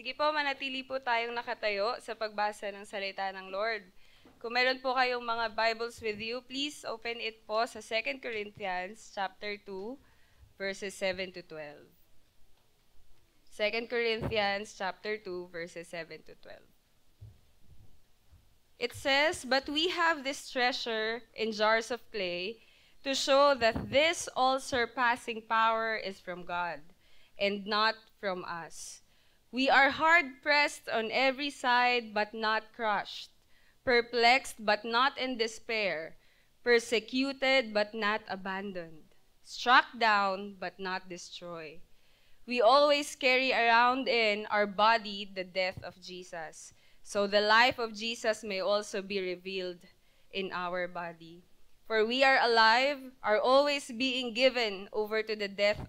Sige po, manatili po tayong nakatayo sa pagbasa ng salita ng Lord. Kung meron po kayong mga Bibles with you, please open it po sa 2 Corinthians chapter 2, verses 7 to 12. 2 Corinthians chapter 2, verses 7 to 12. It says, "But we have this treasure in jars of clay to show that this all-surpassing power is from God and not from us. We are hard-pressed on every side but not crushed, perplexed but not in despair, persecuted but not abandoned, struck down but not destroyed. We always carry around in our body the death of Jesus, so the life of Jesus may also be revealed in our body. For we are alive, are always being given over to the death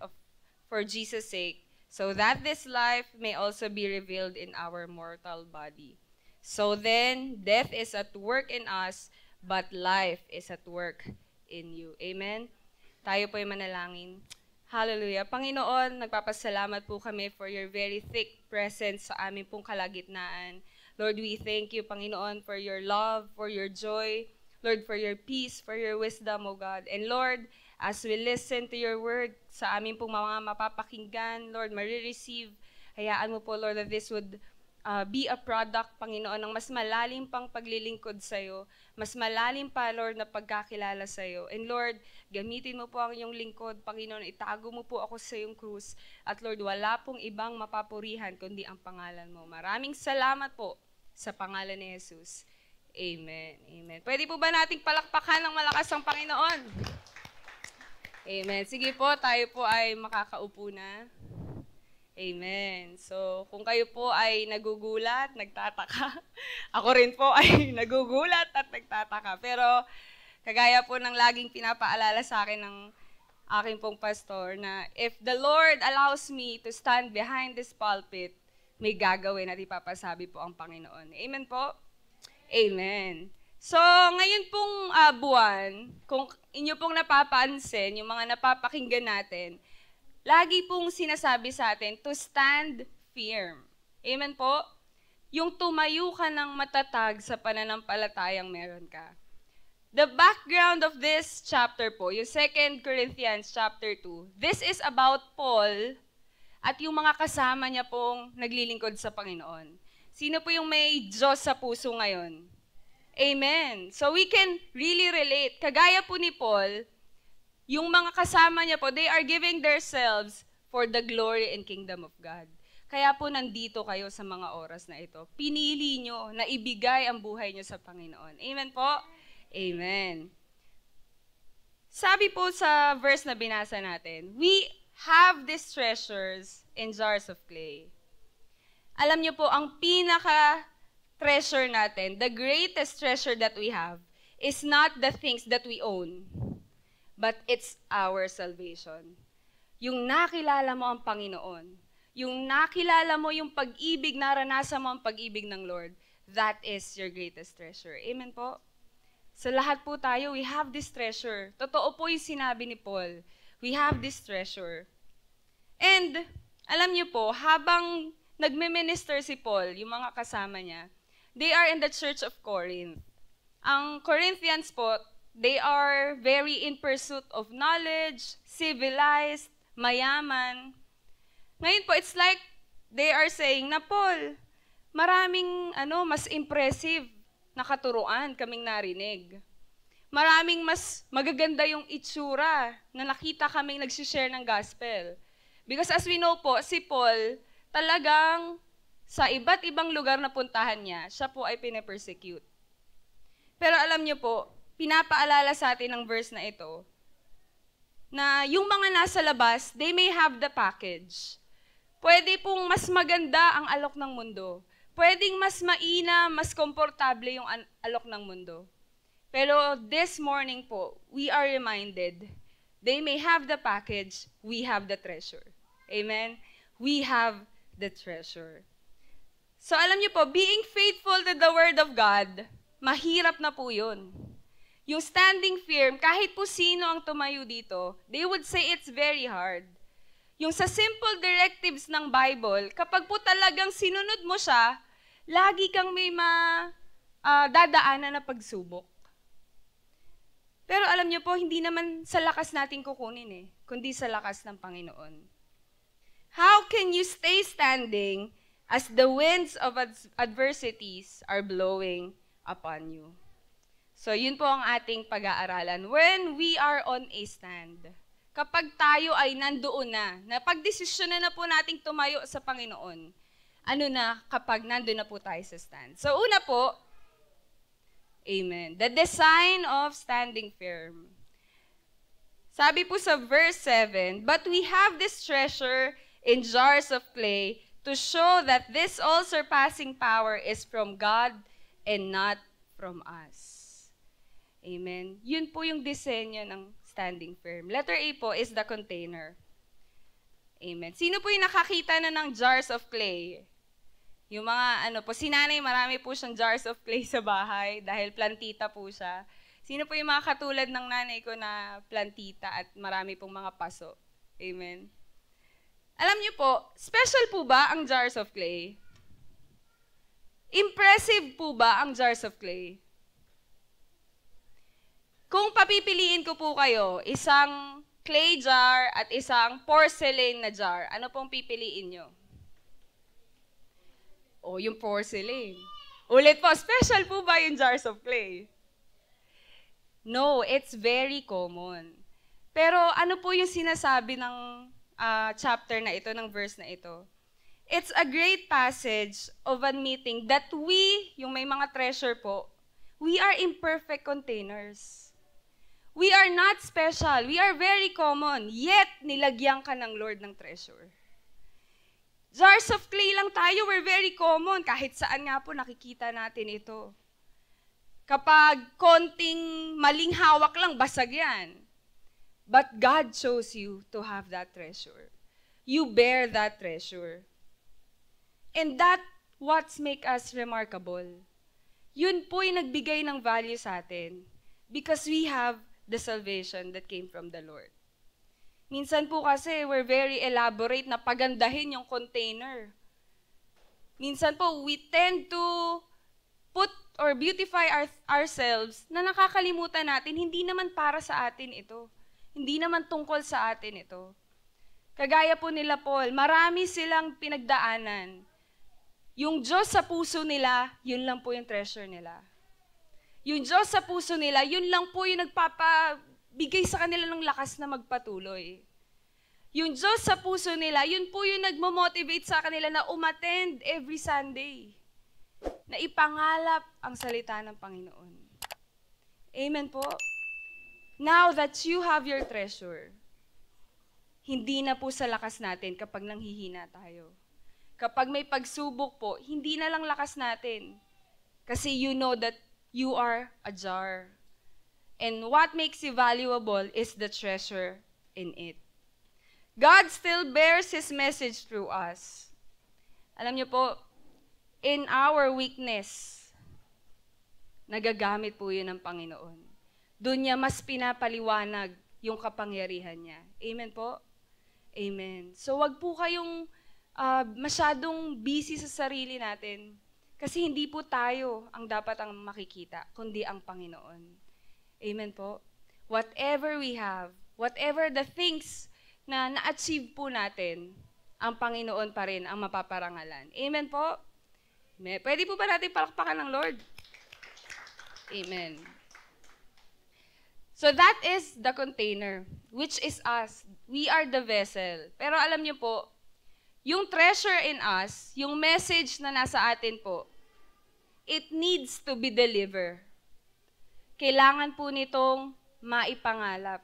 for Jesus' sake, so that this life may also be revealed in our mortal body. So then, death is at work in us, but life is at work in you." Amen? Tayo po'y manalangin. Hallelujah. Panginoon, nagpapasalamat po kami for your very thick presence sa aming pong kalagitnaan. Lord, we thank you, Panginoon, for your love, for your joy, Lord, for your peace, for your wisdom, O God. And Lord, as we listen to your word sa aming pong mga mapapakinggan, Lord, marireceive, hayaan mo po, Lord, that this would be a product, Panginoon, ng mas malalim pang paglilingkod sa'yo, mas malalim pa, Lord, na pagkakilala sa'yo. And Lord, gamitin mo po ang iyong lingkod, Panginoon, itago mo po ako sa iyong krus. At Lord, wala pong ibang mapapurihan kundi ang pangalan mo. Maraming salamat po sa pangalan ni Jesus. Amen. Amen. Pwede po ba nating palakpakan ng malakas ang Panginoon? Amen. Sige po, tayo po ay makakaupo na. Amen. So, kung kayo po ay nagugulat, nagtataka, ako rin po ay nagugulat at nagtataka. Pero, kagaya po ng laging pinapaalala sa akin ng aking pong pastor na if the Lord allows me to stand behind this pulpit, may gagawin at ipapasabi po ang Panginoon. Amen po? Amen. So, ngayon pong buwan, kung inyo pong napapansin, yung mga napapakinggan natin, lagi pong sinasabi sa atin to stand firm. Amen po? Yung tumayo ka ng matatag sa pananampalatayang meron ka. The background of this chapter po, yung 2 Corinthians chapter 2, this is about Paul at yung mga kasama niya pong naglilingkod sa Panginoon. Sino po yung may Diyos sa puso ngayon? Amen. So we can really relate. Kagaya po ni Paul, yung mga kasama niya po, they are giving themselves for the glory and kingdom of God. Kaya po nandito kayo sa mga oras na ito. Pinili nyo na ibigay ang buhay nyo sa Panginoon. Amen po? Amen. Sabi po sa verse na binasa natin, we have these treasures in jars of clay. Alam nyo po, ang pinaka-treasure natin, the greatest treasure that we have, is not the things that we own, but it's our salvation. Yung nakilala mo ang Panginoon, yung nakilala mo yung pag-ibig, naranasan mo ang pag-ibig ng Lord, that is your greatest treasure. Amen po? Sa lahat po tayo, we have this treasure. Totoo po yung sinabi ni Paul. We have this treasure. And, alam niyo po, habang nagme-minister si Paul, yung mga kasama niya, they are in the church of Corinth. Ang Corinthians po, they are very in pursuit of knowledge, civilized, mayaman. Ngayon po, it's like they are saying na, Paul, maraming mas impressive na katuruan kaming narinig. Maraming mas magaganda yung itsura na nakita kaming nagsishare ng gospel. Because as we know po, si Paul, talagang sa iba't ibang lugar na puntahan niya, siya po ay pinapersecute. Pero alam niyo po, pinapaalala sa atin ng verse na ito, na yung mga nasa labas, they may have the package. Pwede pong mas maganda ang alok ng mundo. Pwedeng mas maina, mas komportable yung alok ng mundo. Pero this morning po, we are reminded, they may have the package, we have the treasure. Amen? We have the treasure. So alam niyo po, being faithful to the Word of God, mahirap na po yun. Yung standing firm, kahit po sino ang tumayo dito, they would say it's very hard. Yung sa simple directives ng Bible, kapag po talagang sinunod mo siya, lagi kang may dadaanan na pagsubok. Pero alam niyo po, hindi naman sa lakas natin kukunin kundi sa lakas ng Panginoon. How can you stay standing as the winds of adversities are blowing upon you? So, yun po ang ating pag-aaralan. When we are on a stand, kapag tayo ay nandoon na pagdesisyon na po nating tumayo sa Panginoon, kapag nandoon na po tayo sa stand. So, una po, amen, the design of standing firm. Sabi po sa verse 7, "But we have this treasure in jars of clay to show that this all-surpassing power is from God and not from us." Amen. Yun po yung disenyo ng standing firm. Letter A po is the container. Amen. Sino po yung nakakita na ng jars of clay? Yung mga si nanay, marami po siyang jars of clay sa bahay dahil plantita po siya. Sino po yung mga katulad ng nanay ko na plantita at marami pong mga paso? Amen. Alam niyo po, special po ba ang jars of clay? Impressive po ba ang jars of clay? Kung papipiliin ko po kayo, isang clay jar at isang porcelain na jar, ano pong pipiliin nyo? Yung porcelain. Ulit po, special po ba yung jars of clay? No, it's very common. Pero ano po yung sinasabi ng chapter na ito, ng verse na ito? It's a great passage of admitting that we, yung may mga treasure po, we are imperfect containers. We are not special. We are very common. Yet, nilagyan ka ng Lord ng treasure. Jars of clay lang tayo, we're very common. Kahit saan nga po nakikita natin ito. Kapag konting maling hawak lang, basag yan. But God chose you to have that treasure. You bear that treasure. And that what's make us remarkable. Yun po yung nagbigay ng value sa atin. Because we have the salvation that came from the Lord. Minsan po kasi, we're very elaborate na pagandahin yung container. Minsan po, we tend to put or beautify ourselves na nakakalimutan natin, hindi naman para sa atin ito. Hindi naman tungkol sa atin ito. Kagaya po nila Paul, marami silang pinagdaanan. Yung Diyos sa puso nila, yun lang po yung treasure nila. Yung Diyos sa puso nila, yun lang po yung nagpapabigay sa kanila ng lakas na magpatuloy. Yung Diyos sa puso nila, yun po yung nagmo-motivate sa kanila na umattend every Sunday. Na ipangalap ang salita ng Panginoon. Amen po? Now that you have your treasure, hindi na po sa lakas natin kapag nanghihina tayo. Kapag may pagsubok po, hindi na lang lakas natin. Kasi you know that you are a jar. And what makes you valuable is the treasure in it. God still bears His message through us. Alam niyo po, in our weakness, nagagamit po yun ng Panginoon. Doon niya mas pinapaliwanag yung kapangyarihan niya. Amen po? Amen. So wag po kayong masyadong busy sa sarili natin. Kasi hindi po tayo ang dapat ang makikita, kundi ang Panginoon. Amen po? Whatever we have, whatever the things na na-achieve po natin, ang Panginoon pa rin ang mapaparangalan. Amen po? Pwede po ba natin palakpakan ng Lord? Amen. So that is the container, which is us. We are the vessel. Pero alam niyo po, yung treasure in us, yung message na nasa atin po, it needs to be delivered. Kailangan po nitong maipangalap.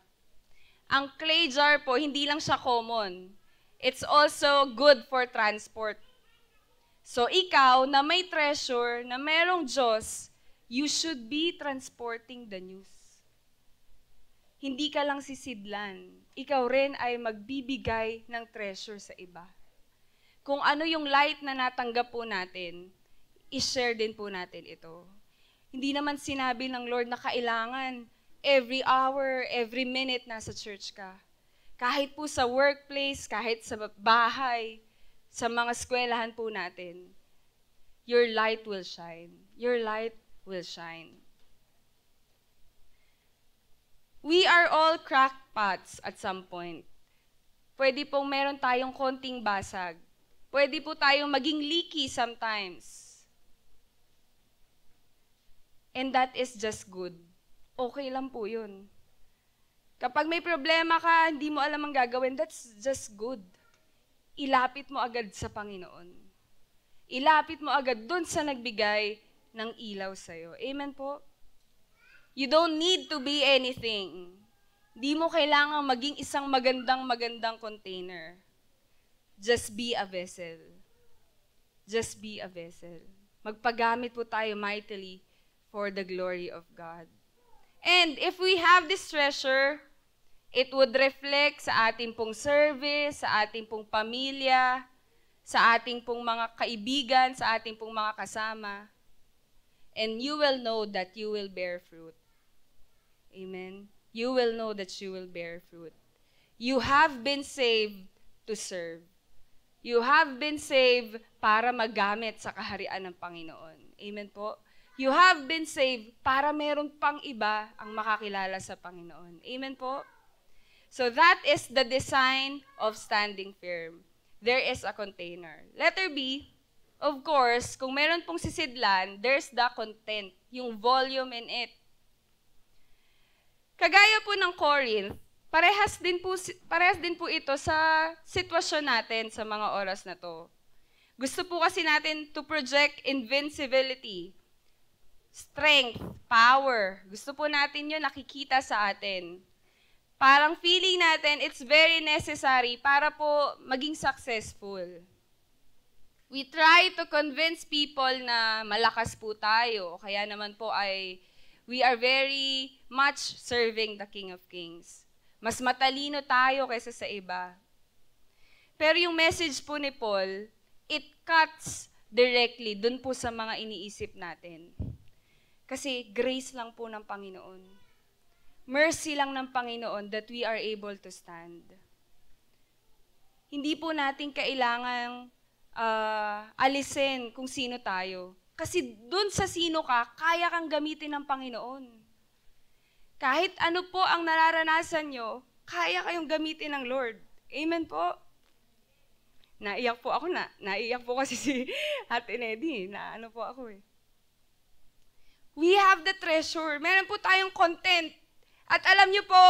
Ang clay jar po, hindi lang siya common. It's also good for transport. So ikaw na may treasure, na merong Diyos, you should be transporting the news. Hindi ka lang sisidlan. Ikaw rin ay magbibigay ng treasure sa iba. Kung ano yung light na natanggap po natin, i-share din po natin ito. Hindi naman sinabi ng Lord na kailangan every hour, every minute nasa church ka. Kahit po sa workplace, kahit sa bahay, sa mga eskwelahan po natin, your light will shine. Your light will shine. We are all crackpots at some point. Pwede pong meron tayong konting basag. Pwede po tayong maging leaky sometimes. And that is just good. Okay lang po yun. Kapag may problema ka, hindi mo alam ang gagawin, that's just good. Ilapit mo agad sa Panginoon. Ilapit mo agad dun sa nagbigay ng ilaw sa'yo. Amen po? You don't need to be anything. Di mo kailangang maging isang magandang container. Just be a vessel. Just be a vessel. Magpagamit po tayo mightily for the glory of God. And if we have this treasure, it would reflect sa ating pong service, sa ating pong pamilya, sa ating pong mga kaibigan, sa ating pong mga kasama. And you will know that you will bear fruit. Amen? You will know that you will bear fruit. You have been saved to serve. You have been saved para magamit sa kaharian ng Panginoon. Amen po? You have been saved para meron pang iba ang makakilala sa Panginoon. Amen po? So that is the design of standing firm. There is a container. Letter B, of course, kung meron pong sisidlan, there's the content, yung volume in it. Kagaya po ng Corinth, parehas din po ito sa sitwasyon natin sa mga oras na to. Gusto po kasi natin to project invincibility, strength, power. Gusto po natin yun nakikita sa atin. Parang feeling natin it's very necessary para po maging successful. We try to convince people na malakas po tayo. Kaya naman po ay we are very much serving the King of Kings. Mas matalino tayo kaysa sa iba. Pero yung message po ni Paul, it cuts directly dun po sa mga iniisip natin. Kasi grace lang po ng Panginoon. Mercy lang ng Panginoon that we are able to stand. Hindi po natin kailangang alisin kung sino tayo. Kasi dun sa sino ka, kaya kang gamitin ng Panginoon. Kahit ano po ang nararanasan nyo, kaya kayong gamitin ng Lord. Amen po? Naiyak po ako naiyak po kasi si Ate Neddy. Ano po ako eh. We have the treasure. Meron po tayong content. At alam nyo po,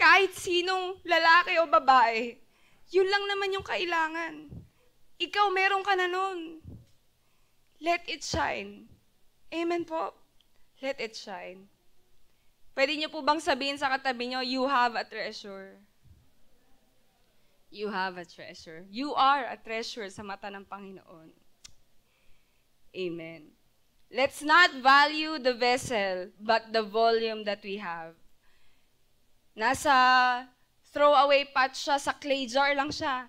kahit sinong lalaki o babae, yun lang naman yung kailangan. Ikaw meron ka na nun. Let it shine. Amen po? Let it shine. Pwede nyo po bang sabihin sa katabi nyo, you have a treasure. You have a treasure. You are a treasure sa mata ng Panginoon. Amen. Let's not value the vessel, but the volume that we have. Nasa throwaway pot siya, sa clay jar lang siya.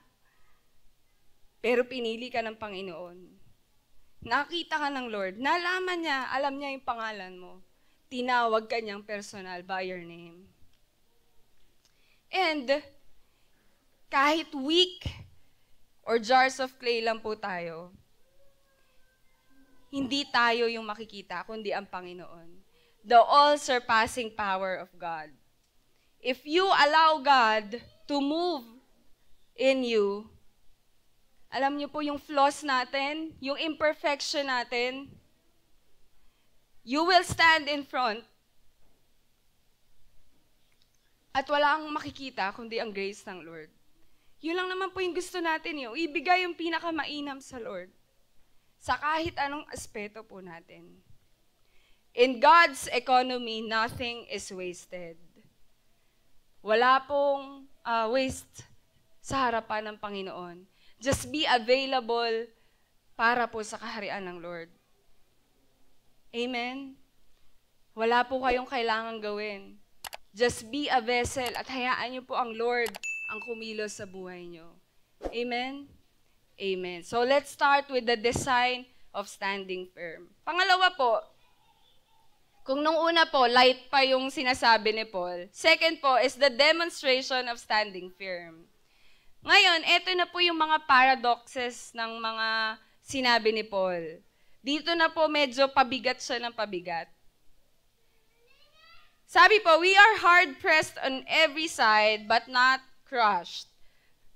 Pero pinili ka ng Panginoon. Nakita ka ng Lord. Nalaman niya, alam niya yung pangalan mo. Tinawag ka niyang personal by your name. And kahit weak or jars of clay lang po tayo, hindi tayo yung makikita, kundi ang Panginoon. The all-surpassing power of God. If you allow God to move in you, alam niyo po yung flaws natin, yung imperfection natin, you will stand in front at wala kang makikita kundi ang grace ng Lord. Yun lang naman po yung gusto natin yung ibigay yung pinakamainam sa Lord. Sa kahit anong aspeto po natin. In God's economy, nothing is wasted. Wala pong waste sa harapan ng Panginoon. Just be available para po sa kaharian ng Lord. Amen? Wala po kayong kailangang gawin. Just be a vessel at hayaan niyo po ang Lord ang kumilos sa buhay niyo. Amen? Amen. So let's start with the design of standing firm. Pangalawa po, Kung nung una po, light pa yung sinasabi ni Paul. Second po is the demonstration of standing firm. Ngayon, eto na po yung mga paradoxes ng mga sinabi ni Paul. Dito na po medyo pabigat siya ng pabigat. Sabi po, we are hard-pressed on every side but not crushed.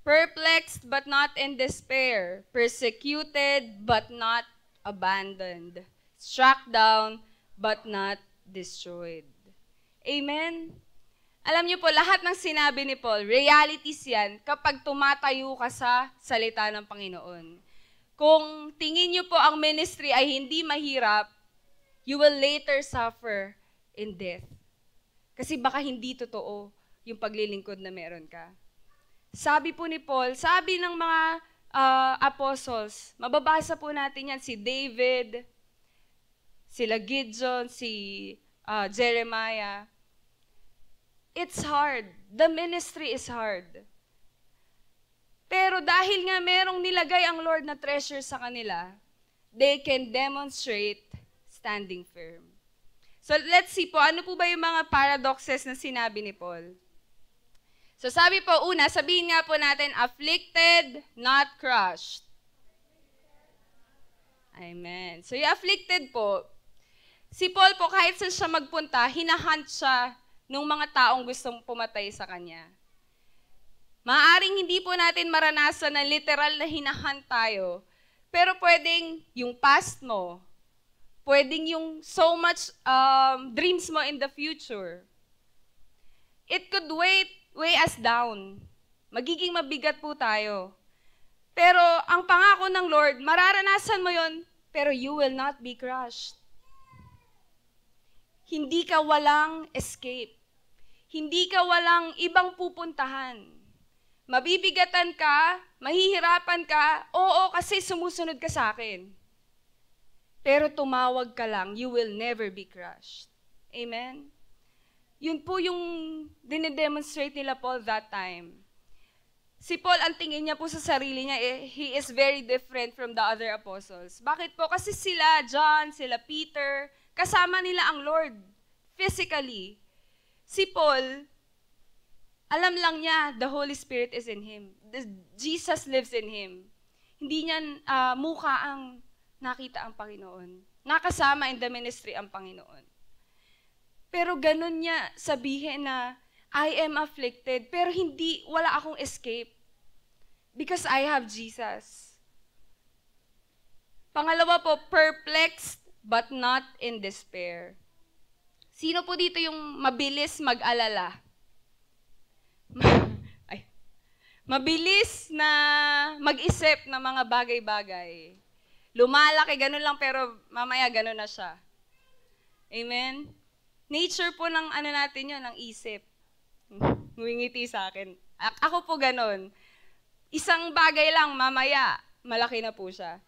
Perplexed but not in despair. Persecuted but not abandoned. Struck down but not destroyed. Amen? Alam niyo po, lahat ng sinabi ni Paul, realities yan kapag tumatayo ka sa salita ng Panginoon. Kung tingin niyo po ang ministry ay hindi mahirap, you will later suffer in death. Kasi baka hindi totoo yung paglilingkod na meron ka. Sabi po ni Paul, sabi ng mga apostles, mababasa po natin yan, si David, sila Gideon, si Jeremiah. It's hard. The ministry is hard. Pero dahil nga merong nilagay ang Lord na treasure sa kanila, they can demonstrate standing firm. So let's see po, ano po ba yung mga paradoxes na sinabi ni Paul? So sabi po, una, sabihin nga po natin, afflicted, not crushed. Amen. So yung afflicted po, si Paul po, kahit saan siya magpunta, hinahunt siya nung mga taong gustong pumatay sa kanya. Maaaring hindi po natin maranasan na literal na hinahunt tayo, pero pwedeng yung past mo, pwedeng yung so much dreams mo in the future. It could weigh us down. Magiging mabigat po tayo. Pero ang pangako ng Lord, mararanasan mo yon, pero you will not be crushed. Hindi ka walang escape. Hindi ka walang ibang pupuntahan. Mabibigatan ka, mahihirapan ka, oo kasi sumusunod ka sa akin. Pero tumawag ka lang, you will never be crushed. Amen? Yun po yung dinedemonstrate nila Paul that time. Si Paul, ang tingin niya po sa sarili niya, he is very different from the other apostles. Bakit po? Kasi sila, John, sila Peter, kasama nila ang Lord, physically. Si Paul, alam lang niya, the Holy Spirit is in him. Jesus lives in him. Hindi niya mukha ang nakita ang Panginoon. Nakasama in the ministry ang Panginoon. Pero ganun niya sabihin na, I am afflicted, pero wala akong escape. Because I have Jesus. Pangalawa po, perplexed but not in despair. Sino po dito yung mabilis mag-alala? Mabilis na mag-isip ng mga bagay-bagay. Lumalaki, ganun lang, pero mamaya ganun na siya. Amen? Nature po ng natin yun, ng isip. Ngumingiti sa akin. Ako po ganun. Isang bagay lang, mamaya, malaki na po siya.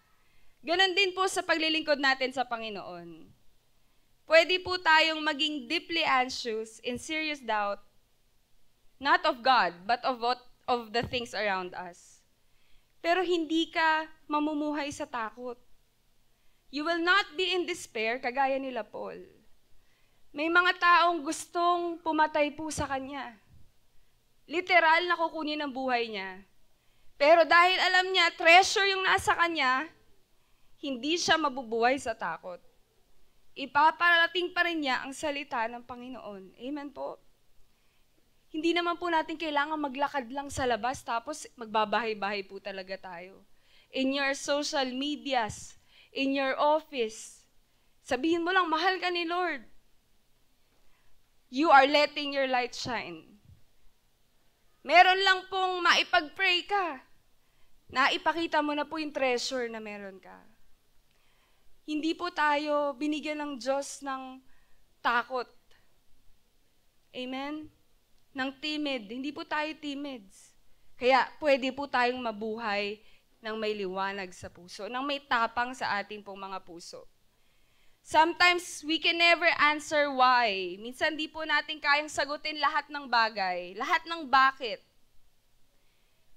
Ganon din po sa paglilingkod natin sa Panginoon. Pwede po tayong maging deeply anxious in serious doubt, not of God, but of the things around us. Pero hindi ka mamumuhay sa takot. You will not be in despair, kagaya nila Paul. May mga taong gustong pumatay po sa kanya. Literal na kukunin ang buhay niya. Pero dahil alam niya, treasure yung nasa kanya, hindi siya mabubuhay sa takot. Ipaparating pa rin niya ang salita ng Panginoon. Amen po. Hindi naman po natin kailangan maglakad lang sa labas tapos magbabahay-bahay po talaga tayo. In your social medias, in your office, sabihin mo lang, mahal ka ni Lord. You are letting your light shine. Meron lang pong maipag-pray ka. Naipakita mo na po yung treasure na meron ka. Hindi po tayo binigyan ng Diyos ng takot. Amen? Ng timid. Hindi po tayo timid. Kaya pwede po tayong mabuhay ng may liwanag sa puso, ng may tapang sa ating pong mga puso. Sometimes we can never answer why. Minsan di po natin kayang sagutin lahat ng bagay, lahat ng bakit.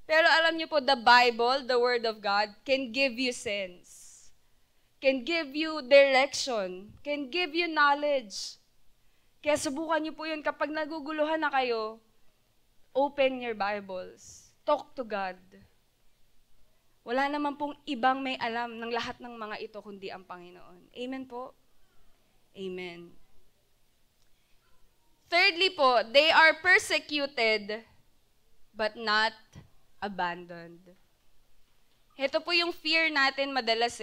Pero alam niyo po, the Bible, the Word of God, can give you sense. Can give you direction. Can give you knowledge Kaya subukan niyo po yun kapag naguguluhan na kayo, open your Bibles. Talk to God. Wala naman pong ibang may alam ng lahat ng mga ito kundi ang Panginoon. Amen po? Amen. Thirdly po, they are persecuted but not abandoned. Ito po yung fear natin madalas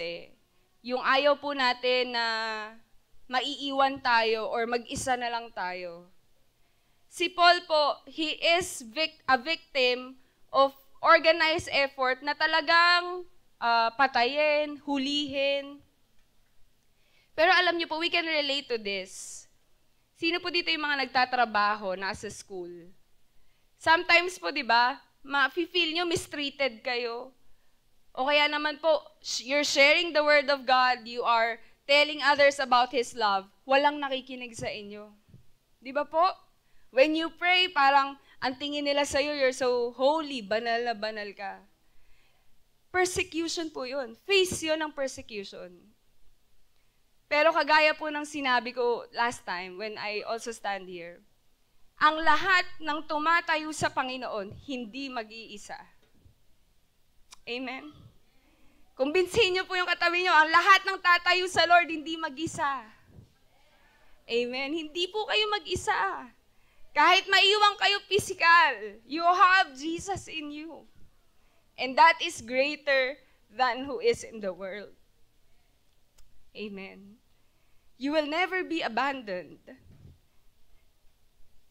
Yung ayaw po natin na maiiwan tayo or mag-isa na lang tayo. Si Paul po, he is a victim of organized effort na talagang patayin, hulihin. Pero alam niyo po, we can relate to this. Sino po dito yung mga nagtatrabaho, nasa school? Sometimes po, di ba, ma-feel nyo mistreated kayo. O kaya naman po, you're sharing the Word of God, you are telling others about His love, walang nakikinig sa inyo. Di ba po? When you pray, parang ang tingin nila sa'yo, you're so holy, banal na banal ka. Persecution po yun. Face yun ng persecution. Pero kagaya po ng sinabi ko last time when I also stand here, ang lahat ng tumatayo sa Panginoon, hindi mag-iisa. Amen? Kumbinsihin niyo po yung katabi niyo, ang lahat ng tatayo sa Lord, hindi mag-isa. Amen? Hindi po kayo mag-isa. Kahit maiwan kayo physical, you have Jesus in you. And that is greater than who is in the world. Amen. You will never be abandoned.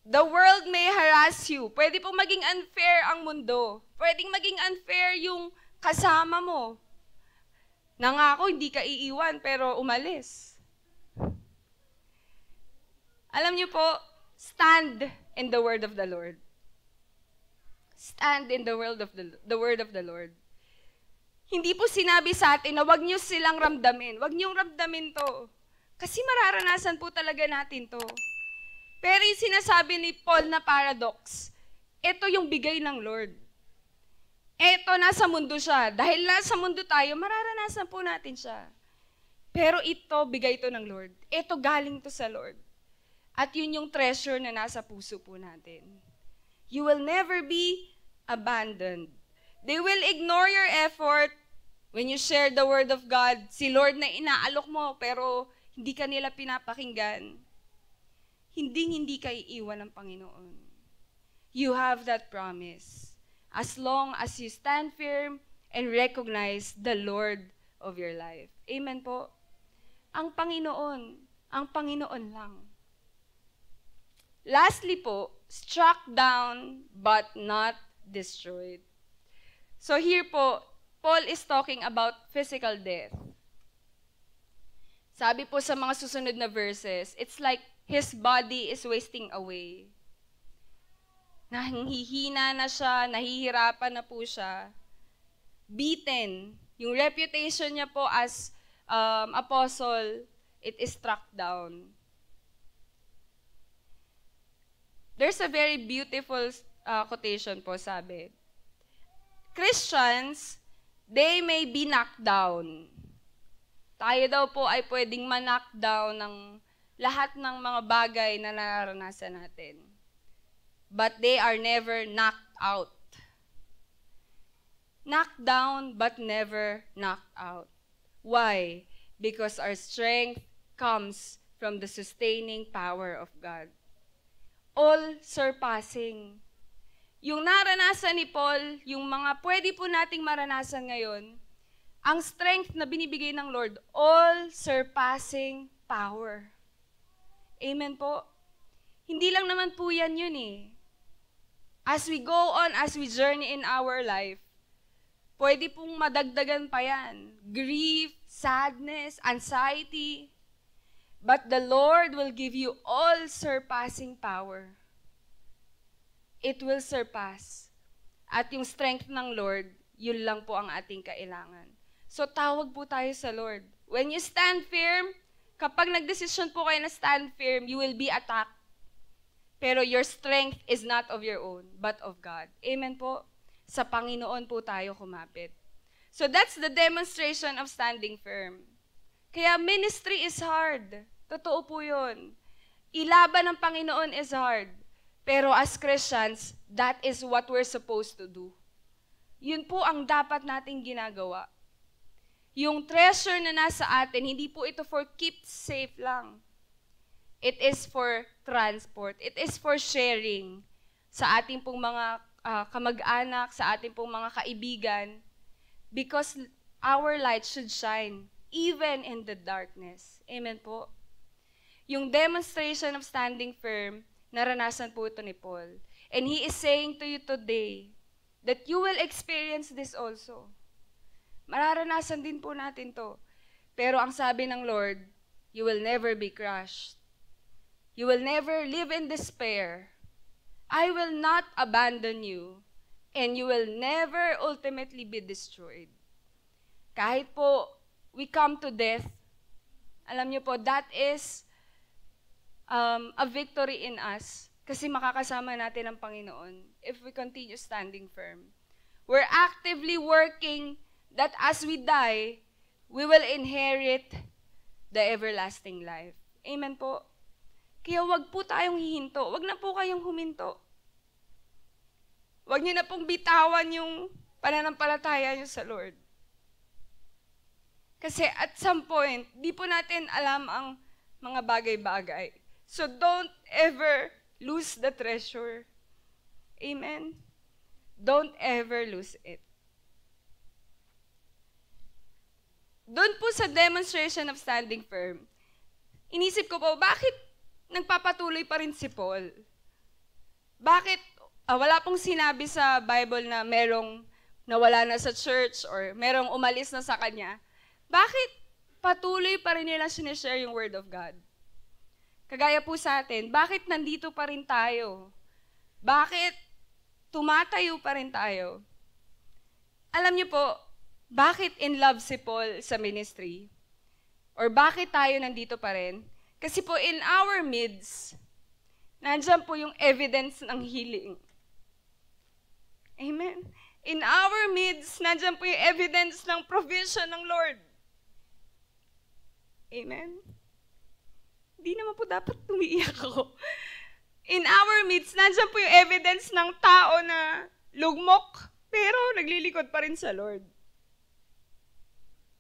The world may harass you. Pwede po maging unfair ang mundo. Pwedeng maging unfair yung kasama mo. Nangako, hindi ka iiwan, pero umalis. Alam niyo po, stand in the word of the Lord. Stand in the word of the Lord. Hindi po sinabi sa atin na wag niyo silang ramdamin. Wag niyong ramdamin to. Kasi mararanasan po talaga natin to. Pero yung sinasabi ni Paul na paradox, ito yung bigay ng Lord. Ito, nasa mundo siya. Dahil nasa mundo tayo, mararanasan po natin siya. Pero ito, bigay ito ng Lord. Ito, galing to sa Lord. At yun yung treasure na nasa puso po natin. You will never be abandoned. They will ignore your effort when you share the Word of God. Si Lord na inaalok mo, pero hindi ka nila pinapakinggan. Hindi ka iiwan ng Panginoon. You have that promise. As long as you stand firm and recognize the Lord of your life. Amen po? Ang Panginoon lang. Lastly po, struck down but not destroyed. So here po, Paul is talking about physical death. Sabi po sa mga susunod na verses, it's like his body is wasting away. Nahihina na siya, nahihirapan na po siya. Beaten. Yung reputation niya po as apostle, it is struck down. There's a very beautiful quotation po, sabi. Christians, they may be knocked down. Tayo daw po ay pwedeng ma-knock down ng lahat ng mga bagay na nararanasan natin. But they are never knocked out. Knocked down but never knocked out. Why? Because our strength comes from the sustaining power of God. All-surpassing. Yung naranasan ni Paul, yung mga pwede po nating maranasan ngayon, ang strength na binibigay ng Lord, all-surpassing power. Amen po? Hindi lang naman po yan yun As we go on, as we journey in our life, pwede pong madagdagan pa yan. Grief, sadness, anxiety. But the Lord will give you all-surpassing power. It will surpass. At yung strength ng Lord, yun lang po ang ating kailangan. So tawag po tayo sa Lord. When you stand firm, kapag nagdesisyon po kayo na stand firm, you will be attacked. Pero your strength is not of your own, but of God. Amen po? Sa Panginoon po tayo kumapit. So that's the demonstration of standing firm. Kaya ministry is hard. Totoo po yun. Ilaban ng Panginoon is hard. Pero as Christians, that is what we're supposed to do. Yun po ang dapat nating ginagawa. Yung treasure na nasa atin, hindi po ito for keep safe lang. It is for transport. It is for sharing sa ating pong mga kamag-anak, sa ating pong mga kaibigan. Because our light should shine even in the darkness. Amen po. Yung demonstration of standing firm, naranasan po ito ni Paul. And he is saying to you today that you will experience this also. Mararanasan din po natin to. Pero ang sabi ng Lord, you will never be crushed. You will never live in despair. I will not abandon you. And you will never ultimately be destroyed. Kahit po we come to death, alam niyo po, that is a victory in us. Kasi makakasama natin ang Panginoon if we continue standing firm. We're actively working that as we die, we will inherit the everlasting life. Amen po. Kaya wag po tayong hihinto. Wag na po kayong huminto. Wag niyo na pong bitawan yung pananampalataya niyo sa Lord. Kasi at some point, di po natin alam ang mga bagay-bagay. So don't ever lose the treasure. Amen? Don't ever lose it. Doon po sa demonstration of standing firm, inisip ko po, bakit nagpapatuloy pa rin si Paul? Bakit wala pong sinabi sa Bible na merong nawala na sa church or merong umalis na sa kanya? Bakit patuloy pa rin nila sinishare yung Word of God? Kagaya po sa atin, bakit nandito pa rin tayo? Bakit tumatayo pa rin tayo? Alam niyo po, bakit in love si Paul sa ministry? Or bakit tayo nandito pa rin? Kasi po in our midst, nandiyan po yung evidence ng healing. Amen? In our midst, nandiyan po yung evidence ng provision ng Lord. Amen? Di naman po dapat tumiiyak ako. In our midst, nandiyan po yung evidence ng tao na lugmok, pero naglilikod pa rin sa Lord.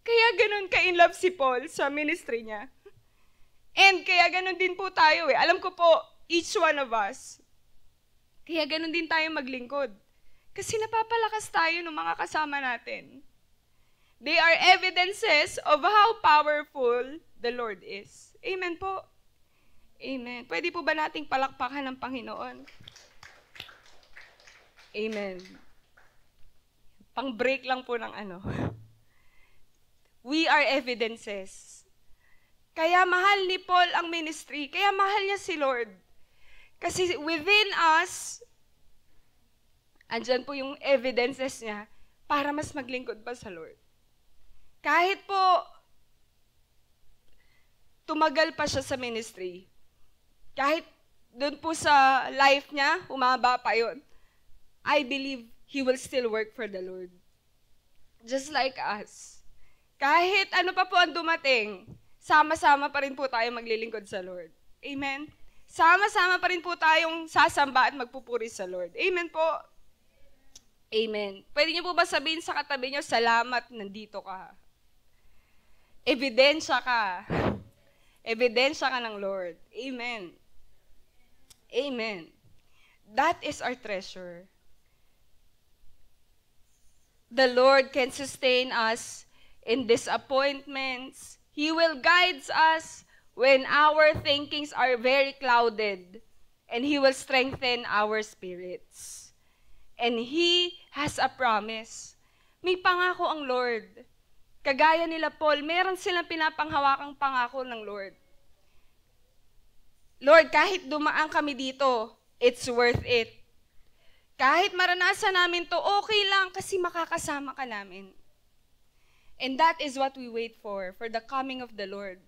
Kaya ganun ka-in love si Paul sa ministry niya. And kaya ganun din po tayo eh. Alam ko po, each one of us, kaya ganun din tayo maglingkod. Kasi napapalakas tayo ng mga kasama natin. They are evidences of how powerful the Lord is. Amen po. Amen. Pwede po ba nating palakpakan ng Panginoon? Amen. Pang-break lang po ng ano. We are evidences. Kaya mahal ni Paul ang ministry. Kaya mahal niya si Lord. Kasi within us, andyan po yung evidences niya para mas maglingkod pa sa Lord. Kahit po tumagal pa siya sa ministry, kahit doon po sa life niya, humaba pa yun, I believe he will still work for the Lord. Just like us. Kahit ano pa po ang dumating, sama-sama pa rin po tayo maglilingkod sa Lord. Amen? Sama-sama pa rin po tayong sasamba at magpupuri sa Lord. Amen po? Amen. Pwede niyo po ba sabihin sa katabi niyo, salamat, nandito ka. Ebidensya ka. Ebidensya ka ng Lord. Amen. Amen. That is our treasure. The Lord can sustain us in disappointments. He will guide us when our thinkings are very clouded. And He will strengthen our spirits. And He has a promise. May pangako ang Lord. Kagaya nila Paul, meron silang pinapanghawakang pangako ng Lord. Lord, kahit dumaan kami dito, it's worth it. Kahit maranasan namin to, okay lang kasi makakasama ka namin. And that is what we wait for the coming of the Lord.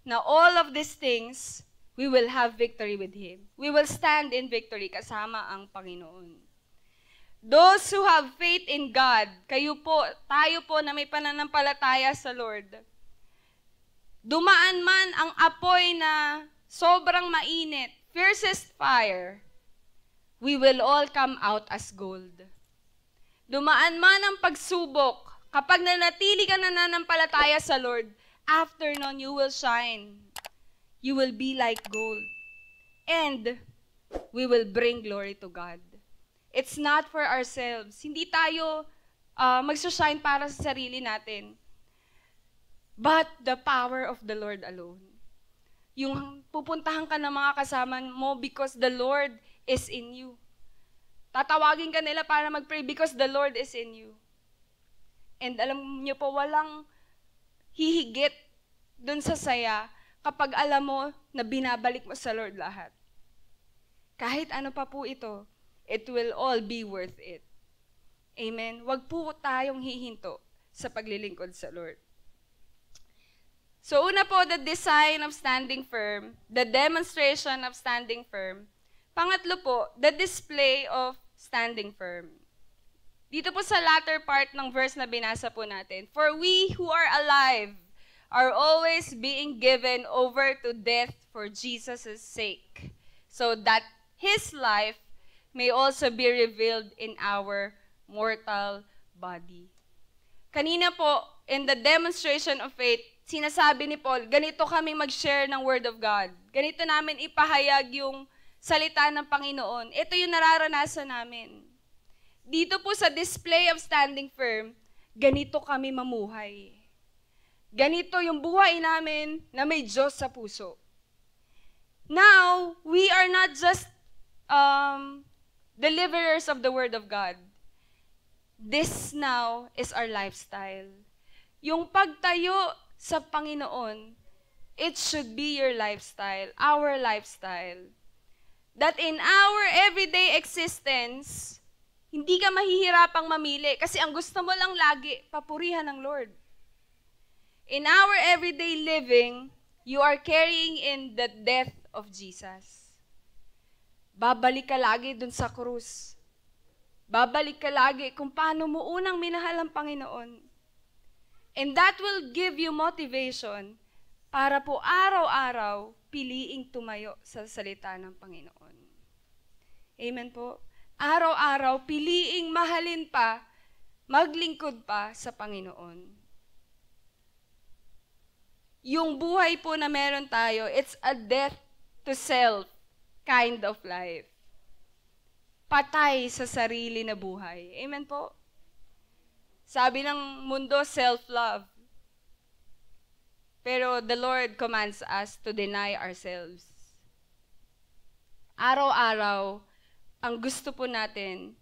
Now, all of these things, we will have victory with Him. We will stand in victory kasama ang Panginoon. Those who have faith in God, kayo po, tayo po na may pananampalataya sa Lord, dumaan man ang apoy na sobrang mainit, fiercest fire, we will all come out as gold. Dumaan man ang pagsubok, kapag nanatili ka nananampalataya sa Lord, after nun, you will shine. You will be like gold. And we will bring glory to God. It's not for ourselves. Hindi tayo magsushine para sa sarili natin. But the power of the Lord alone. Yung pupuntahan ka ng mga kasama mo because the Lord is in you. Tatawagin ka nila para mag-pray because the Lord is in you. And alam niyo po, walang hihigit dun sa saya kapag alam mo na binabalik mo sa Lord lahat. Kahit ano pa po ito, it will all be worth it. Amen? Wag po tayong hihinto sa paglilingkod sa Lord. So una po, the design of standing firm, the demonstration of standing firm. Pangatlo po, the display of standing firm. Dito po sa latter part ng verse na binasa po natin, for we who are alive are always being given over to death for Jesus' sake, so that His life may also be revealed in our mortal body. Kanina po, in the demonstration of faith, sinasabi ni Paul, ganito kami mag-share ng Word of God. Ganito namin ipahayag yung salita ng Panginoon. Ito yung nararanasan namin. Dito po sa display of standing firm, ganito kami mamuhay. Ganito yung buhay namin na may Diyos sa puso. Now, we are not just deliverers of the Word of God. This now is our lifestyle. Yung pagtayo sa Panginoon, it should be your lifestyle, our lifestyle. That in our everyday existence, hindi ka mahihirapang mamili kasi ang gusto mo lang lagi, papurihan ng Lord. In our everyday living, you are carrying in the death of Jesus. Babalik ka lagi dun sa krus. Babalik ka lagi kung paano mo unang minahal ang Panginoon. And that will give you motivation para po araw-araw piliing tumayo sa salita ng Panginoon. Amen po. Araw-araw piliing mahalin pa, maglingkod pa sa Panginoon. Yung buhay po na meron tayo, it's a death to self kind of life. Patay sa sarili na buhay. Amen po? Sabi ng mundo, self-love. Pero the Lord commands us to deny ourselves. Araw-araw, ang gusto po natin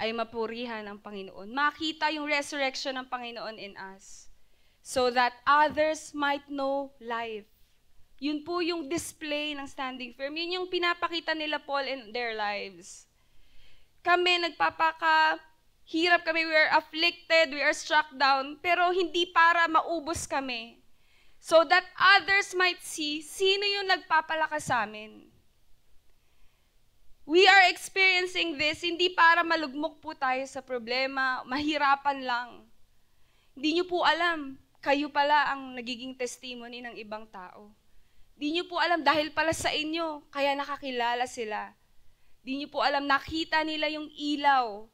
ay mapurihan ng Panginoon. Makita yung resurrection ng Panginoon in us. So that others might know life. Yun po yung display ng standing firm. Yun yung pinapakita nila Paul in their lives. Kami, nagpapakahirap kami, we are afflicted, we are struck down, pero hindi para maubos kami. So that others might see sino yung nagpapalakas sa amin. We are experiencing this hindi para malugmok po tayo sa problema, mahirapan lang. Hindi nyo po alam, kayo pala ang nagiging testimony ng ibang tao. Di nyo po alam, dahil pala sa inyo, kaya nakakilala sila. Di nyo po alam, nakita nila yung ilaw.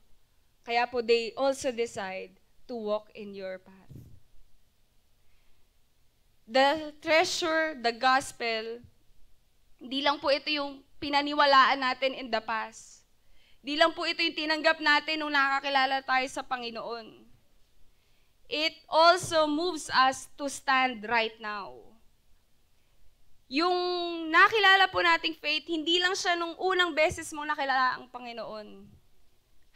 Kaya po they also decide to walk in your path. The treasure, the gospel, di lang po ito yung pinaniwalaan natin in the past. Di lang po ito yung tinanggap natin nung nakakilala tayo sa Panginoon. It also moves us to stand right now. Yung nakilala po nating faith, hindi lang siya nung unang beses mo nakilala ang Panginoon.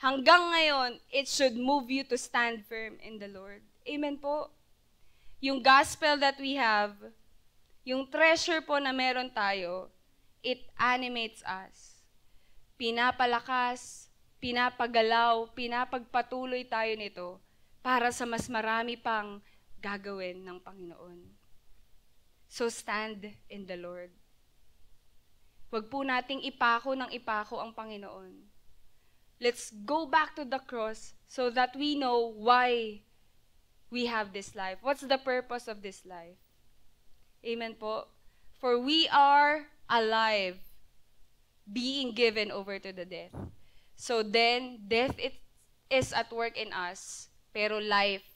Hanggang ngayon, it should move you to stand firm in the Lord. Amen po? Yung gospel that we have, yung treasure po na meron tayo, it animates us. Pinapalakas, pinapagalaw, pinapagpatuloy tayo nito para sa mas marami pang gagawin ng Panginoon. So stand in the Lord. Huwag po nating ipako ng ipako ang Panginoon. Let's go back to the cross so that we know why we have this life. What's the purpose of this life? Amen po. For we are alive, being given over to the death. So then, death is at work in us, pero life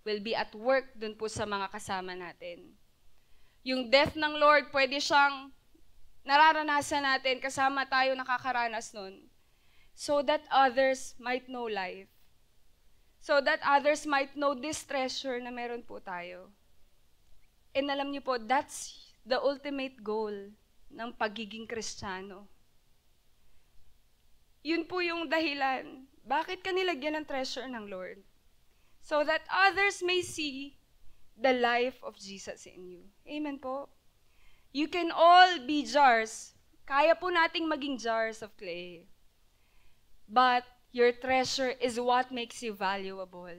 will be at work dun po sa mga kasama natin. Yung death ng Lord, pwede siyang nararanasan natin, kasama tayo nakakaranas nun, so that others might know life. So that others might know this treasure na meron po tayo. And alam niyo po, that's the ultimate goal ng pagiging Kristiyano. Yun po yung dahilan, bakit ka nilagyan ng treasure ng Lord? So that others may see the life of Jesus in you. Amen po? You can all be jars. Kaya po nating maging jars of clay. But your treasure is what makes you valuable.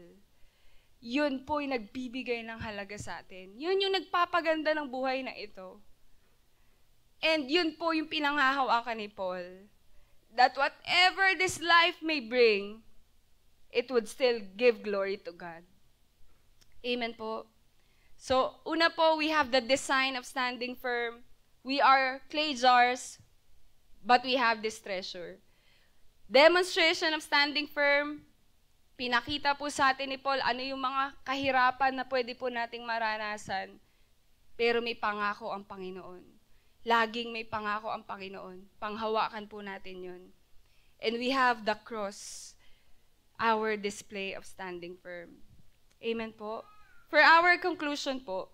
Yun po yung nagbibigay ng halaga sa atin. Yun yung nagpapaganda ng buhay na ito. And yun po yung pinanghahawakan ni Paul. That whatever this life may bring, it would still give glory to God. Amen po. So, una po, we have the design of standing firm. We are clay jars, but we have this treasure. Demonstration of standing firm, pinakita po sa atin ni Paul ano yung mga kahirapan na pwede po nating maranasan. Pero may pangako ang Panginoon. Laging may pangako ang Panginoon. Panghawakan po natin yun. And we have the cross, our display of standing firm. Amen po. For our conclusion po,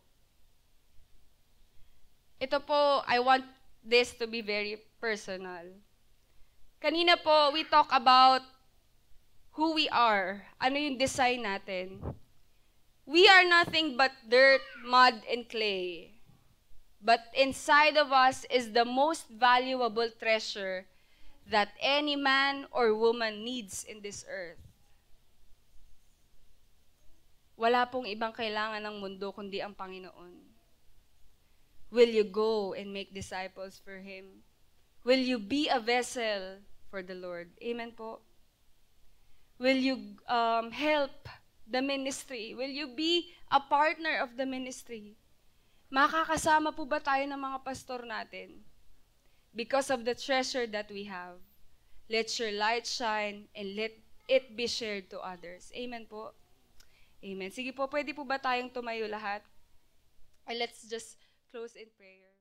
ito po, I want this to be very personal. Kanina po, we talk about who we are. Ano yung design natin? We are nothing but dirt, mud, and clay. But inside of us is the most valuable treasure that any man or woman needs in this earth. Wala pong ibang kailangan ng mundo kundi ang Panginoon. Will you go and make disciples for Him? Will you be a vessel for the Lord? Amen po. Will you help the ministry? Will you be a partner of the ministry? Makakasama po ba tayo ng mga pastor natin? Because of the treasure that we have. Let your light shine and let it be shared to others. Amen po. Amen. Sige po, pwede po ba tayong tumayo lahat? And let's just close in prayer.